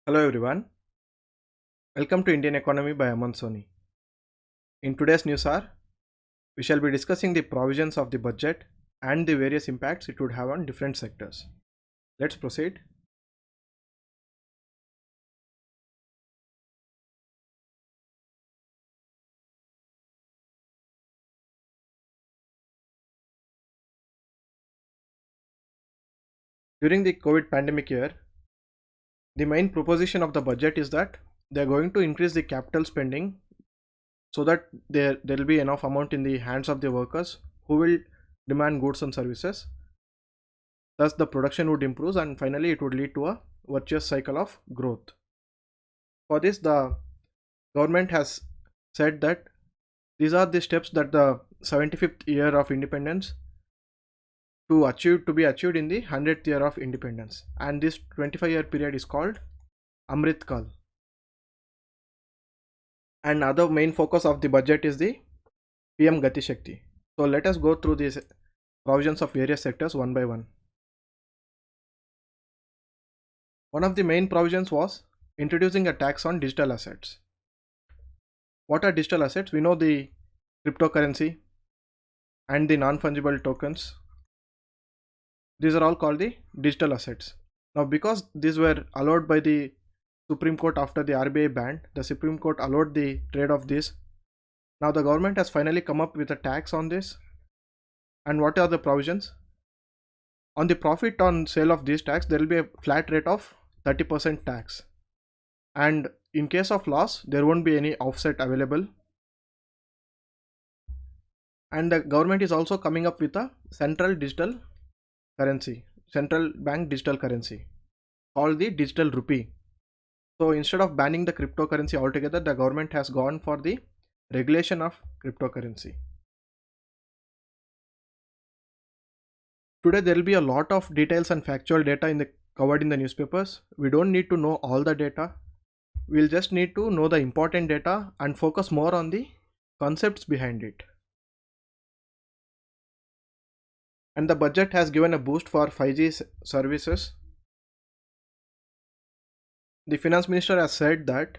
Hello everyone, welcome to Indian Economy by Aman Soni. In today's news hour, we shall be discussing the provisions of the budget and the various impacts it would have on different sectors. Let's proceed. During the COVID pandemic year, the main proposition of the budget is that they are going to increase the capital spending so that there will be enough amount in the hands of the workers who will demand goods and services. Thus, the production would improve and finally it would lead to a virtuous cycle of growth. For this, the government has said that these are the steps that the 75th year of independence to be achieved in the 100th year of independence, and this 25-year period is called Amrit Kal. And other main focus of the budget is the PM Gati Shakti. So let us go through these provisions of various sectors one by one. One of the main provisions was introducing a tax on digital assets. What are digital assets? We know the cryptocurrency and the non-fungible tokens. These are all called the digital assets. Now, because these were allowed by the Supreme Court after the RBI ban, the Supreme Court allowed the trade of this. Now, the government has finally come up with a tax on this. And what are the provisions? On the profit on sale of this tax, there will be a flat rate of 30% tax. And in case of loss, there won't be any offset available. And the government is also coming up with a central bank digital currency called the digital rupee. So instead of banning the cryptocurrency altogether, the government has gone for the regulation of cryptocurrency. Today there will be a lot of details and factual data covered in the newspapers. We don't need to know all the data. We'll just need to know the important data and focus more on the concepts behind it. And the budget has given a boost for 5G services. The finance minister has said that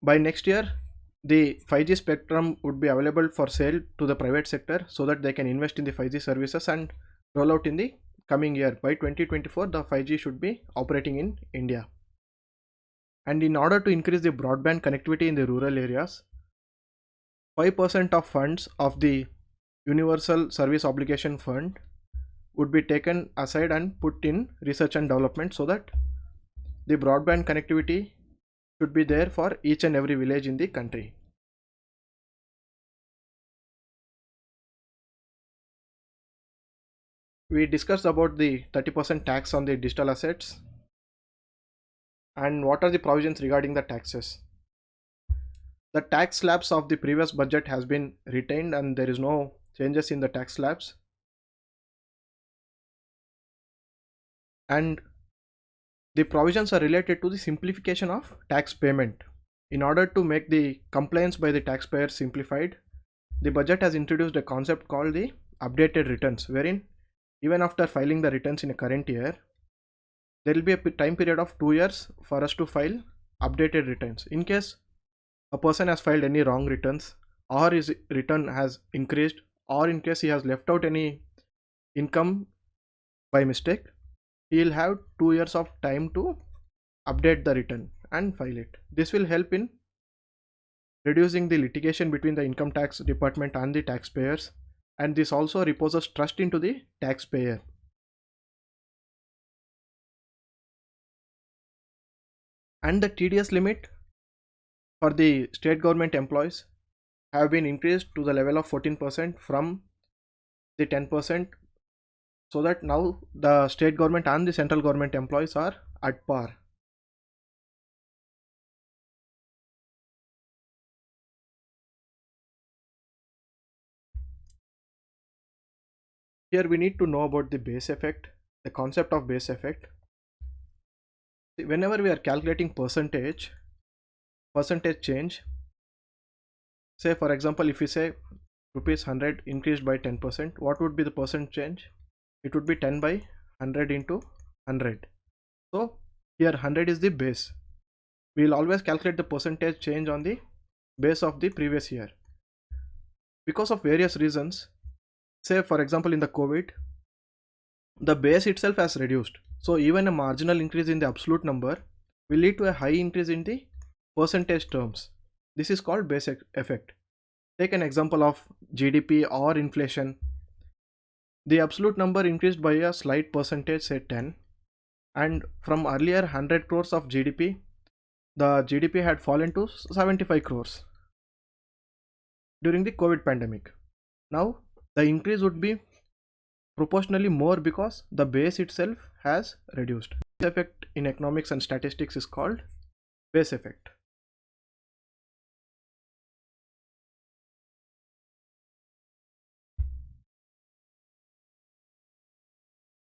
by next year the 5G spectrum would be available for sale to the private sector so that they can invest in the 5G services and roll out in the coming year. By 2024 the 5G should be operating in India. And in order to increase the broadband connectivity in the rural areas, 5% of funds of the Universal Service Obligation Fund would be taken aside and put in research and development so that the broadband connectivity should be there for each and every village in the country. We discussed about the 30% tax on the digital assets and what are the provisions regarding the taxes. The tax slabs of the previous budget has been retained and there is no changes in the tax slabs. And the provisions are related to the simplification of tax payment. In order to make the compliance by the taxpayer simplified, the budget has introduced a concept called the updated returns, wherein even after filing the returns in a current year, there will be a time period of 2 years for us to file updated returns. In case a person has filed any wrong returns or his return has increased or in case he has left out any income by mistake, he will have 2 years of time to update the return and file it. This will help in reducing the litigation between the income tax department and the taxpayers, and this also reposes trust into the taxpayer. And the TDS limit for the state government employees have been increased to the level of 14% from the 10%, so that now the state government and the central government employees are at par. Here we need to know about the base effect, the concept of base effect. Whenever we are calculating percentage change, say for example if we say rupees 100 increased by 10%, what would be the percent change? It would be 10 by 100 into 100. So here 100 is the base. we will always calculate the percentage change on the base of the previous year. Because of various reasons, say for example in the COVID, the base itself has reduced. So even a marginal increase in the absolute number will lead to a high increase in the percentage terms. This is called base effect. Take an example of GDP or inflation. The absolute number increased by a slight percentage, say 10, and from earlier 100 crores of GDP, the GDP had fallen to 75 crores during the COVID pandemic. Now the increase would be proportionally more because the base itself has reduced. This effect in economics and statistics is called base effect.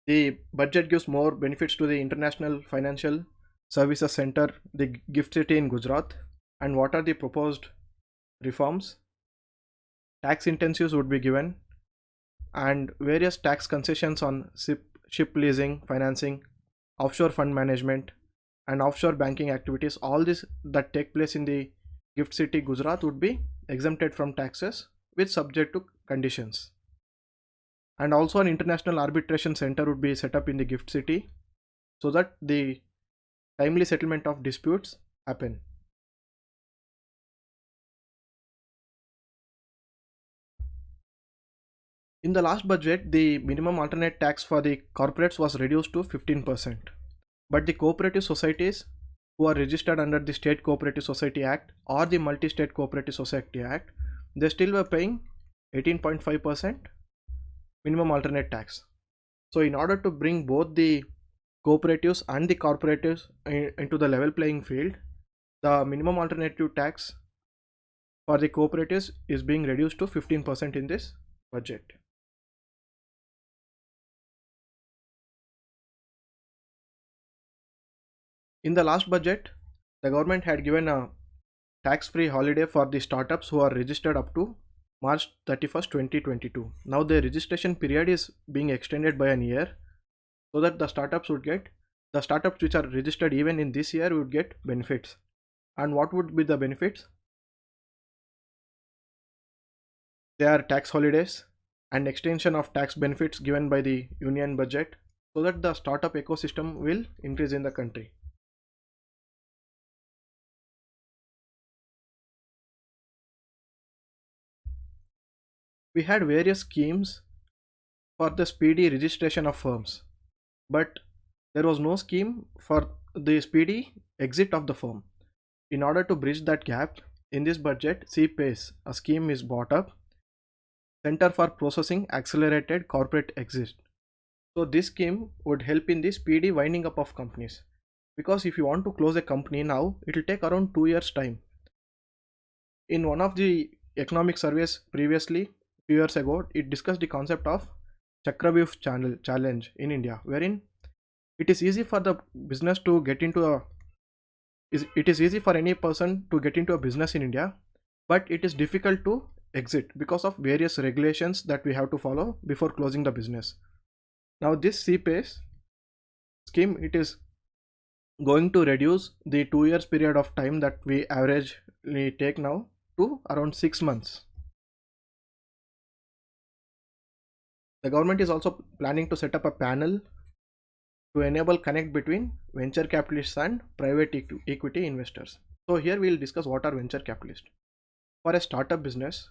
The budget gives more benefits to the International Financial Services Center, the GIFT City in Gujarat. And what are the proposed reforms? Tax incentives would be given, and various tax concessions on ship leasing, financing, offshore fund management, and offshore banking activities. All this that take place in the GIFT City Gujarat would be exempted from taxes with subject to conditions. And also an international arbitration center would be set up in the GIFT City so that the timely settlement of disputes happen. In the last budget, the minimum alternate tax for the corporates was reduced to 15%. But the cooperative societies who are registered under the State Cooperative Society Act or the Multi-State Cooperative Society Act, they still were paying 18.5% minimum alternate tax. So in order to bring both the cooperatives and the corporatives into the level playing field, the minimum alternative tax for the cooperatives is being reduced to 15% in this budget. In the last budget, the government had given a tax-free holiday for the startups who are registered up to March 31st, 2022. Now the registration period is being extended by an year so that the startups which are registered even in this year would get benefits. And what would be the benefits? They are tax holidays and extension of tax benefits given by the union budget so that the startup ecosystem will increase in the country. We had various schemes for the speedy registration of firms, but there was no scheme for the speedy exit of the firm. In order to bridge that gap, in this budget, CPACE, a scheme is brought up, Center for Processing Accelerated Corporate Exit. So this scheme would help in the speedy winding up of companies. Because if you want to close a company now, it will take around 2 years time. In one of the economic surveys previously, few years ago, it discussed the concept of Chakravyuh challenge in India, wherein it is easy for the business to get into a it is easy for any person to get into a business in India, but it is difficult to exit because of various regulations that we have to follow before closing the business. Now this CPACE scheme, it is going to reduce the 2 years period of time that we averagely take now to around 6 months. The government is also planning to set up a panel to enable connect between venture capitalists and private equity investors. So here we will discuss what are venture capitalists. For a startup business,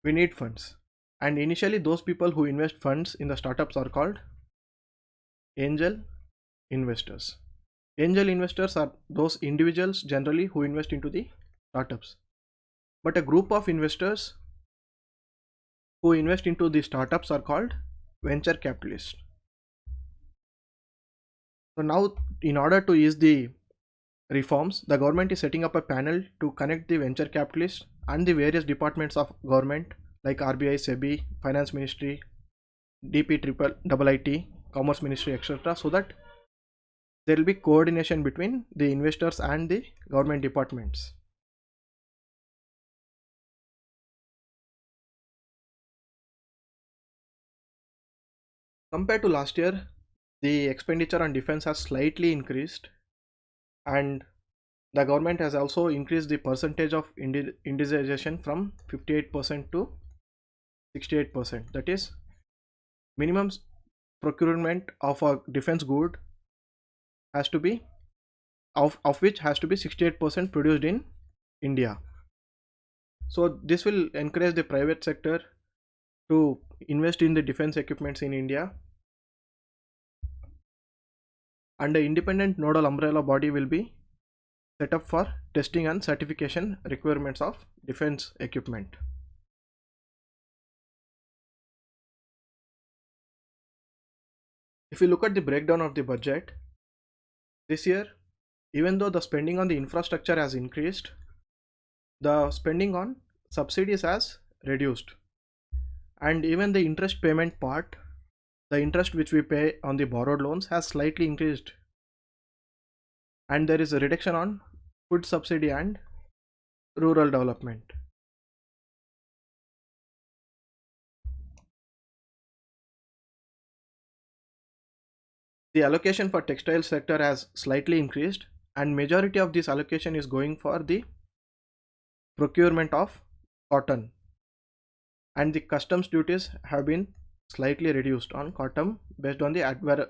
we need funds, and initially those people who invest funds in the startups are called angel investors. Angel investors are those individuals generally who invest into the startups, but a group of investors who invest into the startups are called venture capitalists. So now, in order to ease the reforms, the government is setting up a panel to connect the venture capitalists and the various departments of government like RBI, SEBI, Finance Ministry, DPIIT, Commerce Ministry, etc., so that there will be coordination between the investors and the government departments. Compared to last year, the expenditure on defense has slightly increased, and the government has also increased the percentage of indigenization from 58% to 68%. That is, minimum procurement of a defense good has to be of which has to be 68% produced in India. So this will encourage the private sector to invest in the defense equipments in India, and the independent nodal umbrella body will be set up for testing and certification requirements of defense equipment. If you look at the breakdown of the budget this year, even though the spending on the infrastructure has increased, the spending on subsidies has reduced, and even the interest payment part, the interest which we pay on the borrowed loans, has slightly increased, and there is a reduction on food subsidy and rural development. The allocation for textile sector has slightly increased, and majority of this allocation is going for the procurement of cotton, and the customs duties have been slightly reduced on cotton based on the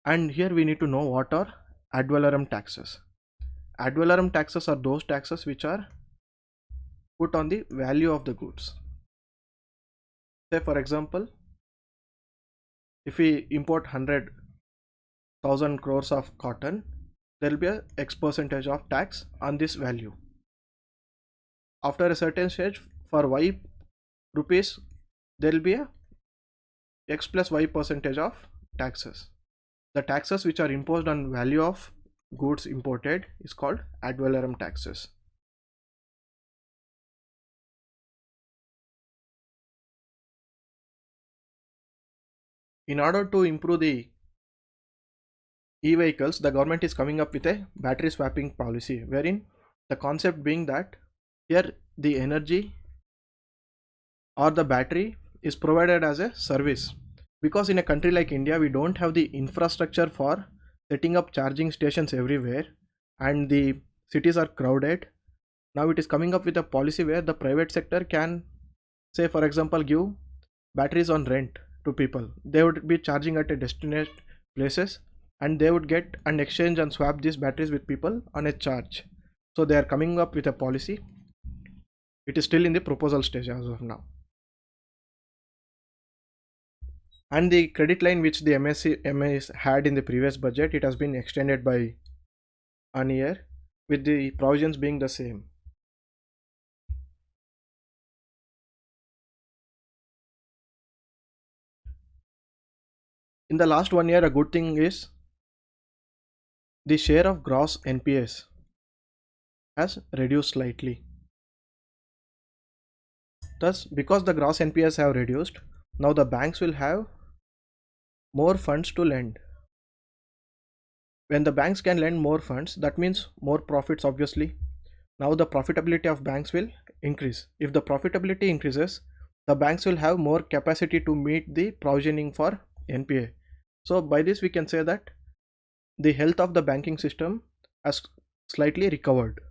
and here we need to know what are ad valorem taxes. Ad valorem taxes are those taxes which are put on the value of the goods. Say for example, if we import 100,000 crores of cotton, there will be a X percentage of tax on this value. After a certain stage, for Y rupees, there will be a X plus Y percentage of taxes. The taxes which are imposed on value of goods imported is called ad valorem taxes. In order to improve the e-vehicles, the government is coming up with a battery swapping policy, wherein the concept being that here the energy or the battery is provided as a service, because in a country like India we don't have the infrastructure for setting up charging stations everywhere, and the cities are crowded. Now it is coming up with a policy where the private sector can, say for example, give batteries on rent to people. They would be charging at a destination places, and they would get and exchange and swap these batteries with people on a charge. So they are coming up with a policy. It is still in the proposal stage as of now. And the credit line which the MSC had in the previous budget, it has been extended by an year, with the provisions being the same. In the last 1 year, a good thing is the share of gross NPAs has reduced slightly. Thus, because the gross NPAs have reduced, now the banks will have more funds to lend. When the banks can lend more funds, that means more profits obviously. Now the profitability of banks will increase. If the profitability increases, the banks will have more capacity to meet the provisioning for NPA. So by this we can say that the health of the banking system has slightly recovered.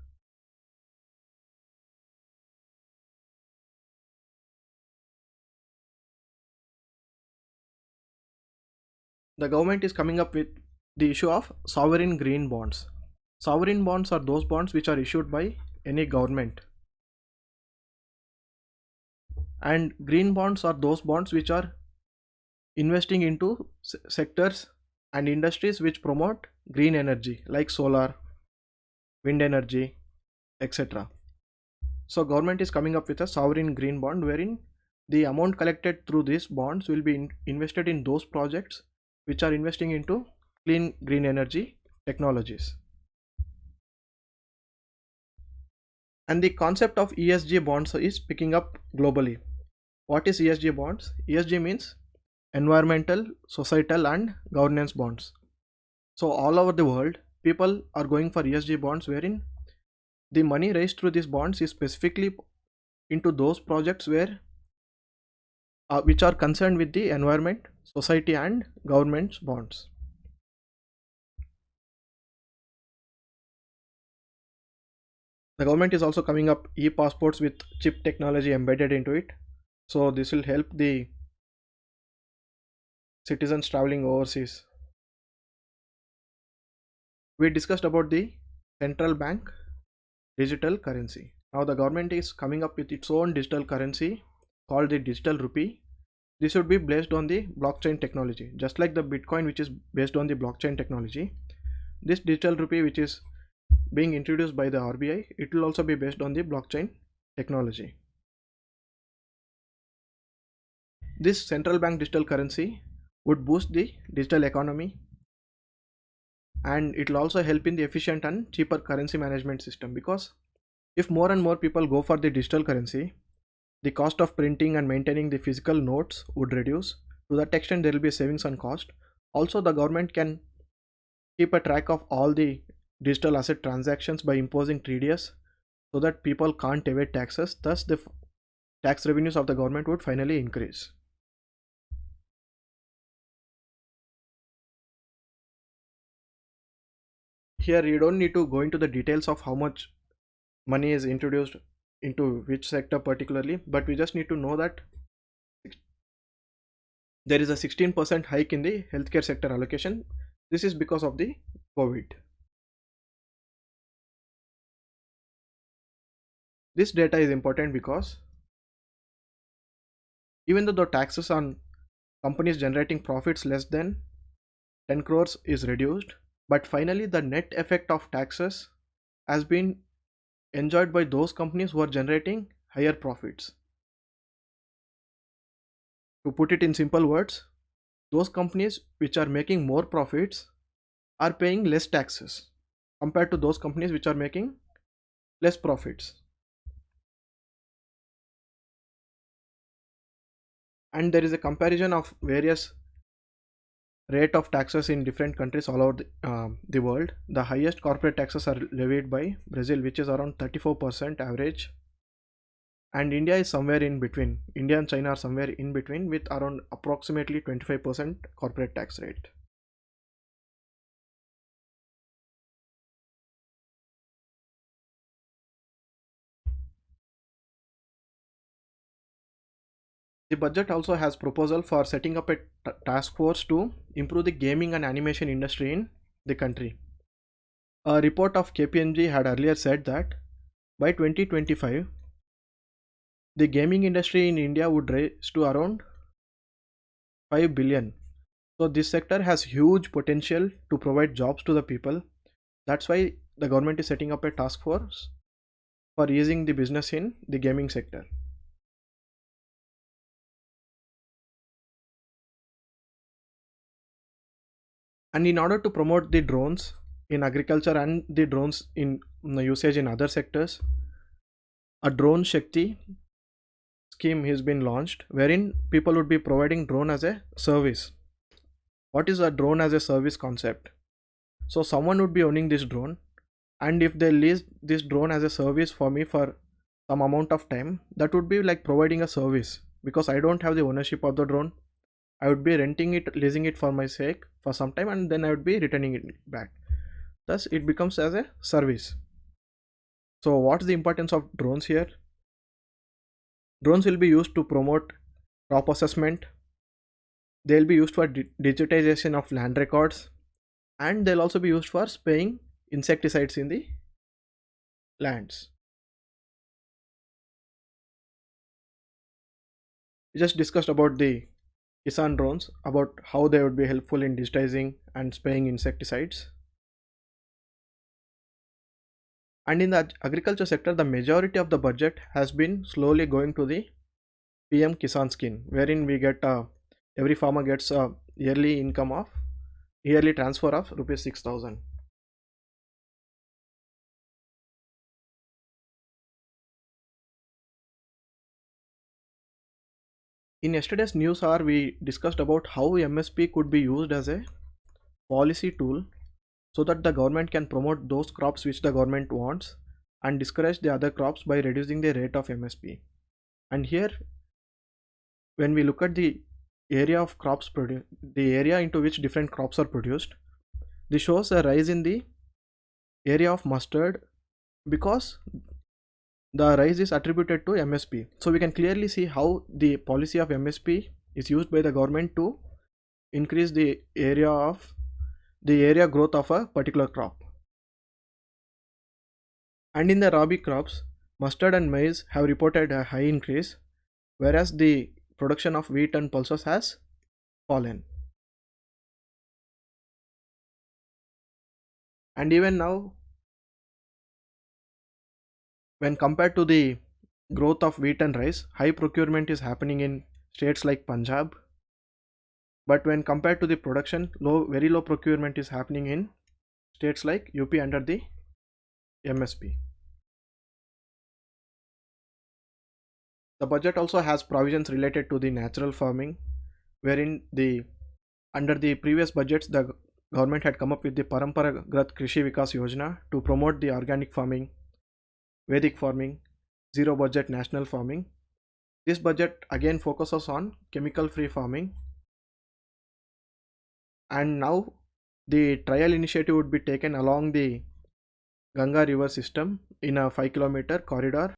The government is coming up with the issue of sovereign green bonds. Sovereign bonds are those bonds which are issued by any government, and green bonds are those bonds which are investing into sectors and industries which promote green energy like solar, wind energy, etc. So government is coming up with a sovereign green bond, wherein the amount collected through these bonds will be invested in those projects which are investing into clean green energy technologies. And the concept of ESG bonds is picking up globally. What is ESG bonds? ESG means environmental, societal and governance bonds. So all over the world, people are going for ESG bonds, wherein the money raised through these bonds is specifically into those projects where which are concerned with the environment, society and government's bonds. The government is also coming up e-passports with chip technology embedded into it. So this will help the citizens traveling overseas. We discussed about the central bank digital currency. Now the government is coming up with its own digital currency called the digital rupee. This would be based on the blockchain technology, just like the Bitcoin, which is based on the blockchain technology. This digital rupee, which is being introduced by the RBI, it will also be based on the blockchain technology. This central bank digital currency would boost the digital economy, and it will also help in the efficient and cheaper currency management system, because if more and more people go for the digital currency, the cost of printing and maintaining the physical notes would reduce. To that extent, there will be savings on cost. Also, the government can keep a track of all the digital asset transactions by imposing TDS, so that people can't evade taxes. Thus, the tax revenues of the government would finally increase. Here, you don't need to go into the details of how much money is introduced into which sector particularly, but we just need to know that there is a 16% hike in the healthcare sector allocation. This is because of the COVID. This data is important because even though the taxes on companies generating profits less than 10 crores is reduced, but finally the net effect of taxes has been enjoyed by those companies who are generating higher profits. To put it in simple words, those companies which are making more profits are paying less taxes compared to those companies which are making less profits. And there is a comparison of various rate of taxes in different countries all over the world. The highest corporate taxes are levied by Brazil, which is around 34% average, and India is somewhere in between. India and China are somewhere in between with around approximately 25% corporate tax rate. The budget also has proposal for setting up a task force to improve the gaming and animation industry in the country. A report of KPMG had earlier said that by 2025, the gaming industry in India would rise to around 5 billion. So this sector has huge potential to provide jobs to the people. That's why the government is setting up a task force for easing the business in the gaming sector. And in order to promote the drones in agriculture and the drones in usage in other sectors, a drone Shakti scheme has been launched, wherein people would be providing drone as a service. What is a drone as a service concept? So someone would be owning this drone, and if they lease this drone as a service for me for some amount of time, that would be like providing a service, because I don't have the ownership of the drone. I would be renting it, leasing it for my sake for some time, and then I would be returning it back. Thus it becomes as a service. So what's the importance of drones here? Drones will be used to promote crop assessment. They'll be used for digitization of land records, and they'll also be used for spraying insecticides in the lands. We just discussed about the Kisan drones, about how they would be helpful in digitizing and spraying insecticides. And in the agriculture sector, the majority of the budget has been slowly going to the PM Kisan scheme, wherein we get every farmer gets a yearly income of yearly transfer of rupees 6,000. In yesterday's news hour, we discussed about how MSP could be used as a policy tool, so that the government can promote those crops which the government wants and discourage the other crops by reducing the rate of MSP. And here, when we look at the area of crops produced, the area into which different crops are produced, this shows a rise in the area of mustard, because the rise is attributed to MSP. So we can clearly see how the policy of MSP is used by the government to increase the area growth of a particular crop. And in the rabi crops, mustard and maize have reported a high increase, whereas the production of wheat and pulses has fallen. And even now, when compared to the growth of wheat and rice, high procurement is happening in states like Punjab. But when compared to the production, very low procurement is happening in states like UP under the MSP. The budget also has provisions related to the natural farming, wherein the under the previous budgets the government had come up with the Paramparagat Krishi Vikas Yojana to promote the organic farming, Vedic farming, zero budget national farming. This budget again focuses on chemical free farming, and now the trial initiative would be taken along the Ganga river system in a 5 kilometer corridor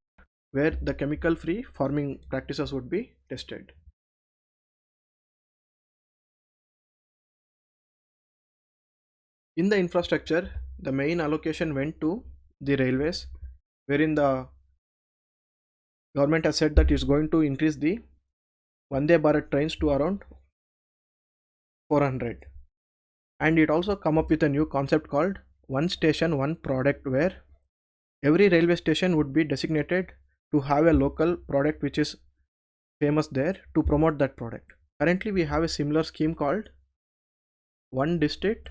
where the chemical free farming practices would be tested. In the infrastructure, the main allocation went to the railways, wherein the government has said that it's going to increase the Vande Bharat trains to around 400. And it also come up with a new concept called one station one product, where every railway station would be designated to have a local product which is famous there to promote that product. Currently we have a similar scheme called one district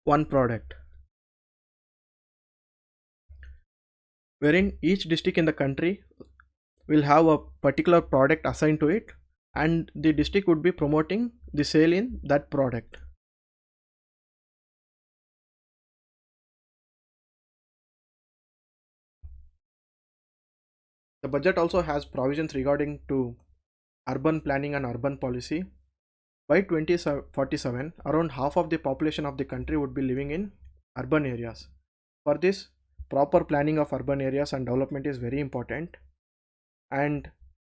one product, wherein each district in the country will have a particular product assigned to it, and the district would be promoting the sale in that product. The budget also has provisions regarding to urban planning and urban policy. By 2047, around half of the population of the country would be living in urban areas. For this, proper planning of urban areas and development is very important, and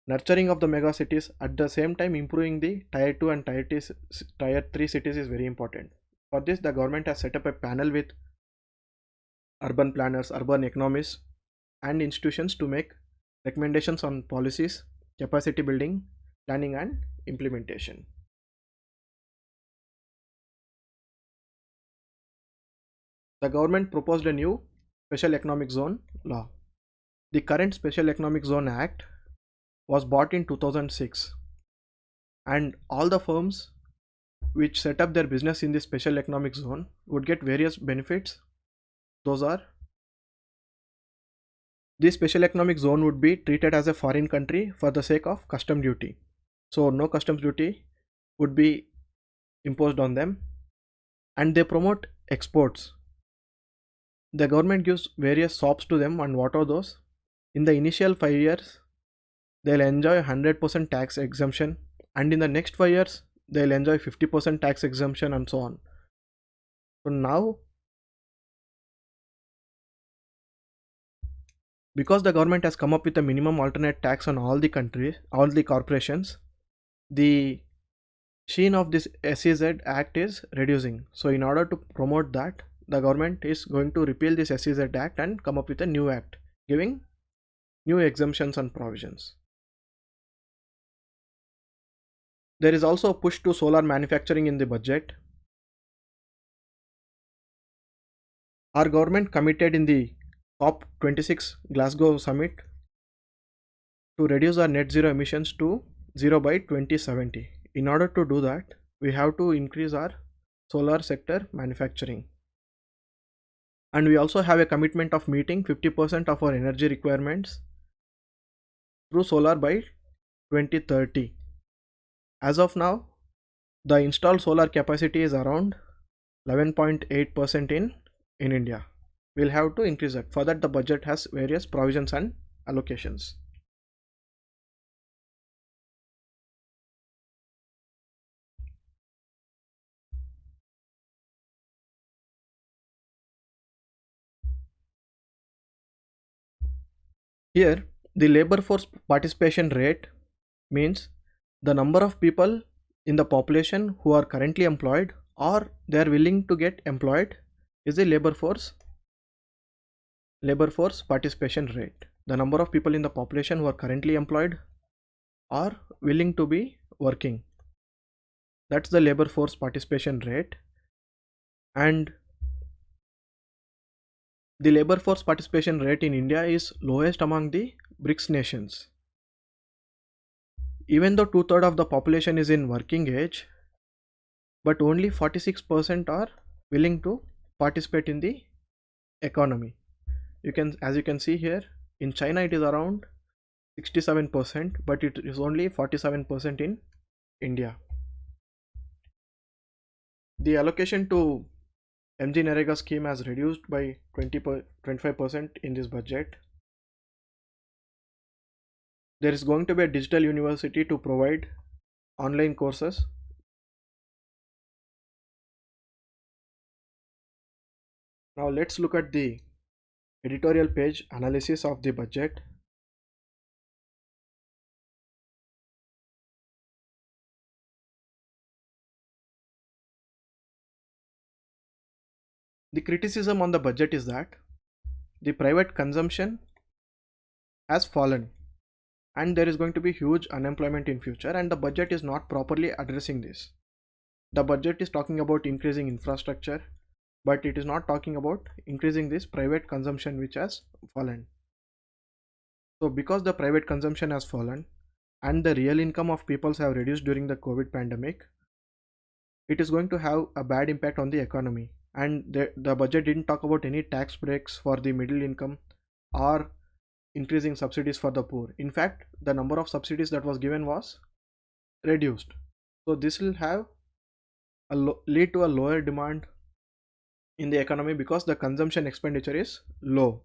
nurturing of the mega cities at the same time improving the tier 2 and tier 3 cities is very important. For this, the government has set up a panel with urban planners, urban economists, and institutions to make recommendations on policies, capacity building, planning, and implementation. The government proposed a new Special Economic Zone law. The current Special Economic Zone Act was bought in 2006, and all the firms which set up their business in the Special Economic Zone would get various benefits. Those are, the Special Economic Zone would be treated as a foreign country for the sake of custom duty. So no customs duty would be imposed on them, and they promote exports. The government gives various SOPs to them, and what are those? In the initial 5 years, they'll enjoy 100% tax exemption, and in the next 5 years, they'll enjoy 50% tax exemption, and so on. So now, because the government has come up with a minimum alternate tax on all the countries, all the corporations, the sheen of this SEZ Act is reducing. So in order to promote that, the government is going to repeal this SEZ Act and come up with a new act giving new exemptions and provisions. There is also a push to solar manufacturing in the budget. Our government committed in the COP26 Glasgow summit to reduce our net zero emissions to zero by 2070. In order to do that, we have to increase our solar sector manufacturing. And we also have a commitment of meeting 50% of our energy requirements through solar by 2030. As of now, the installed solar capacity is around 11.8% in India. We'll have to increase that. For that, the budget has various provisions and allocations. Here, the labor force participation rate means the number of people in the population who are currently employed or they are willing to get employed is the labor force participation rate. The number of people in the population who are currently employed or willing to be working, that's the labor force participation rate. And the labor force participation rate in India is lowest among the BRICS nations. Even though two-thirds of the population is in working age, but only 46% are willing to participate in the economy. As you can see here, in China it is around 67%, but it is only 47% in India. The allocation to MG Narega scheme has reduced by 25% in this budget. There is going to be a digital university to provide online courses. Now let's look at the editorial page analysis of the budget. The criticism on the budget is that the private consumption has fallen and there is going to be huge unemployment in future, and the budget is not properly addressing this. The budget is talking about increasing infrastructure, but it is not talking about increasing this private consumption which has fallen. So because the private consumption has fallen and the real income of people have reduced during the COVID pandemic, it is going to have a bad impact on the economy. And the budget didn't talk about any tax breaks for the middle income or increasing subsidies for the poor. In fact, the number of subsidies that was given was reduced. So this will have lead to a lower demand in the economy because the consumption expenditure is low.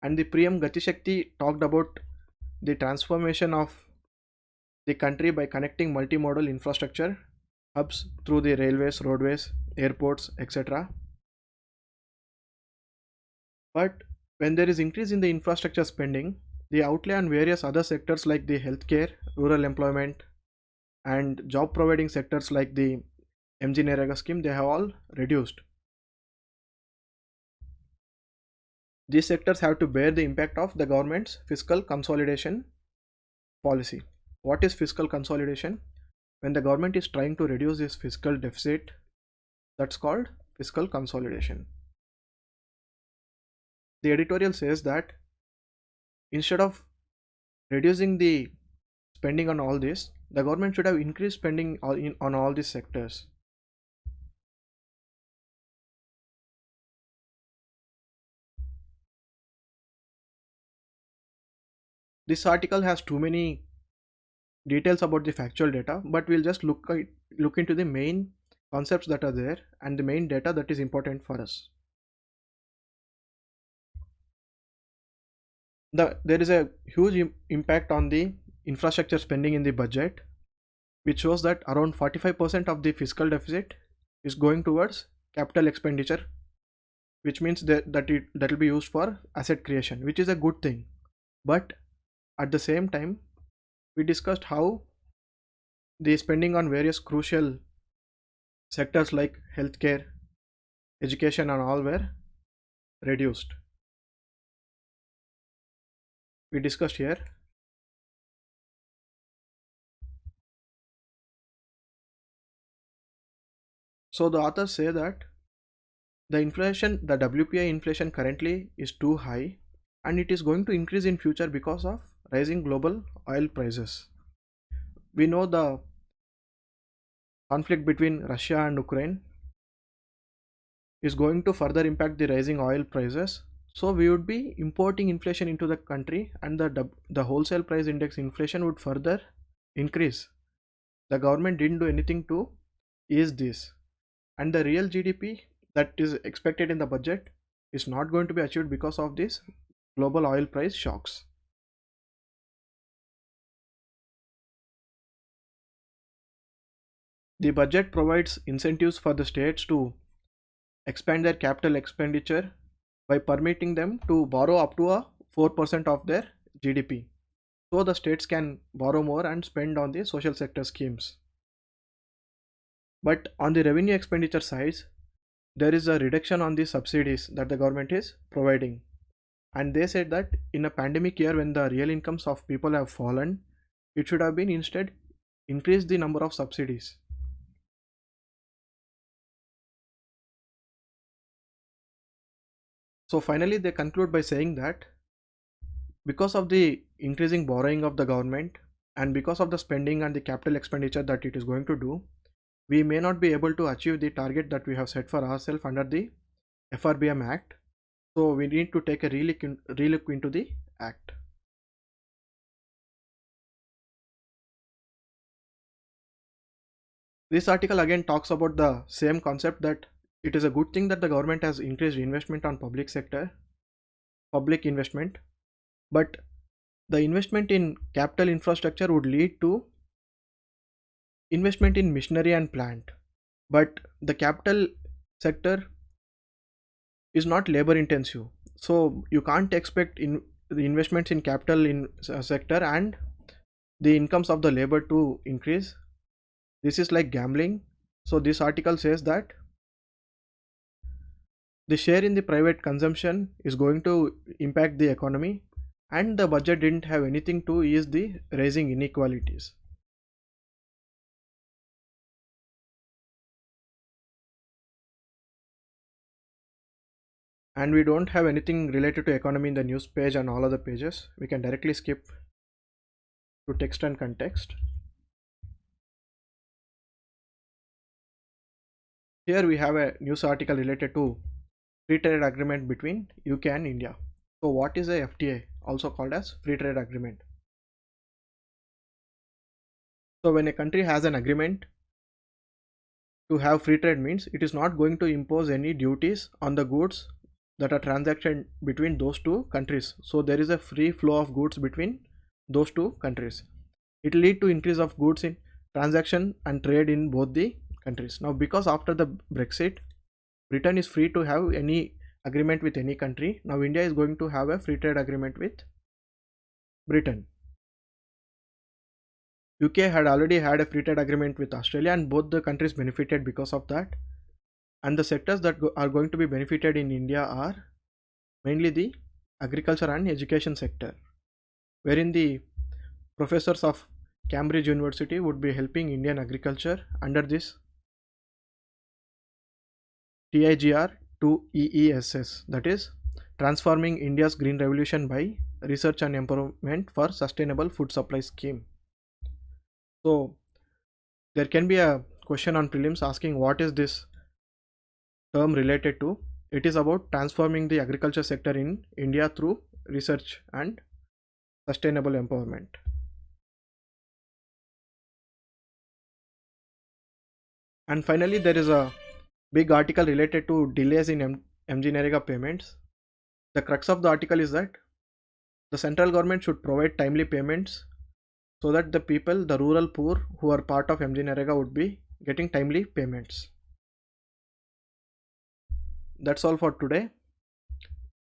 And the PM Gati Shakti talked about the transformation of the country by connecting multimodal infrastructure hubs through the railways, roadways, airports, etc. But when there is increase in the infrastructure spending, the outlay on various other sectors like the healthcare, rural employment, and job providing sectors like the MG Narega scheme, they have all reduced. These sectors have to bear the impact of the government's fiscal consolidation policy. What is fiscal consolidation? When the government is trying to reduce this fiscal deficit, that's called fiscal consolidation. The editorial says that instead of reducing the spending on all this, the government should have increased spending on all these sectors. This article has too many details about the factual data, but we'll just look into the main concepts that are there and the main data that is important for us. There is a huge impact on the infrastructure spending in the budget, which shows that around 45% of the fiscal deficit is going towards capital expenditure, which means that will be used for asset creation, which is a good thing. But at the same time, we discussed how the spending on various crucial sectors like healthcare, education and all were reduced. We discussed here. So the authors say that the WPI inflation currently is too high and it is going to increase in future because of rising global oil prices. We know the conflict between Russia and Ukraine is going to further impact the rising oil prices. So we would be importing inflation into the country and the wholesale price index inflation would further increase. The government didn't do anything to ease this, and the real GDP that is expected in the budget is not going to be achieved because of these global oil price shocks. The budget provides incentives for the states to expand their capital expenditure by permitting them to borrow up to a 4% of their GDP. So the states can borrow more and spend on the social sector schemes. But on the revenue expenditure side, there is a reduction on the subsidies that the government is providing. And they said that in a pandemic year when the real incomes of people have fallen, it should have been instead increase the number of subsidies. So finally they conclude by saying that because of the increasing borrowing of the government and because of the spending and the capital expenditure that it is going to do, we may not be able to achieve the target that we have set for ourselves under the FRBM Act. So we need to take a relook into the Act. This article again talks about the same concept, that it is a good thing that the government has increased investment on public investment, but the investment in capital infrastructure would lead to investment in machinery and plant. But the capital sector is not labor intensive, so you can't expect the investments in capital in sector and the incomes of the labor to increase. This is like gambling. So this article says that the share in the private consumption is going to impact the economy, and the budget didn't have anything to ease the rising inequalities. And we don't have anything related to economy in the news page and all other pages. We can directly skip to text and context. Here we have a news article related to free trade agreement between UK and India. So what is a FTA, also called as free trade agreement? So when a country has an agreement to have free trade, means it is not going to impose any duties on the goods that are transacted between those two countries. So there is a free flow of goods between those two countries. It will lead to increase of goods in transaction and trade in both the countries. Now because after the Brexit, Britain is free to have any agreement with any country. Now India is going to have a free trade agreement with Britain. UK had already had a free trade agreement with Australia, and both the countries benefited because of that. And the sectors that are going to be benefited in India are mainly the agriculture and education sector, wherein the professors of Cambridge University would be helping Indian agriculture under this TIGR to EESS, that is Transforming India's Green Revolution by Research and Empowerment for Sustainable Food Supply scheme. So there can be a question on prelims asking what is this term related to. It is about transforming the agriculture sector in India through research and sustainable empowerment. And finally, there is a big article related to delays in MGNREGA payments. The crux of the article is that the central government should provide timely payments so that the people, the rural poor who are part of MGNREGA, would be getting timely payments. That's all for today.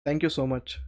Thank you so much.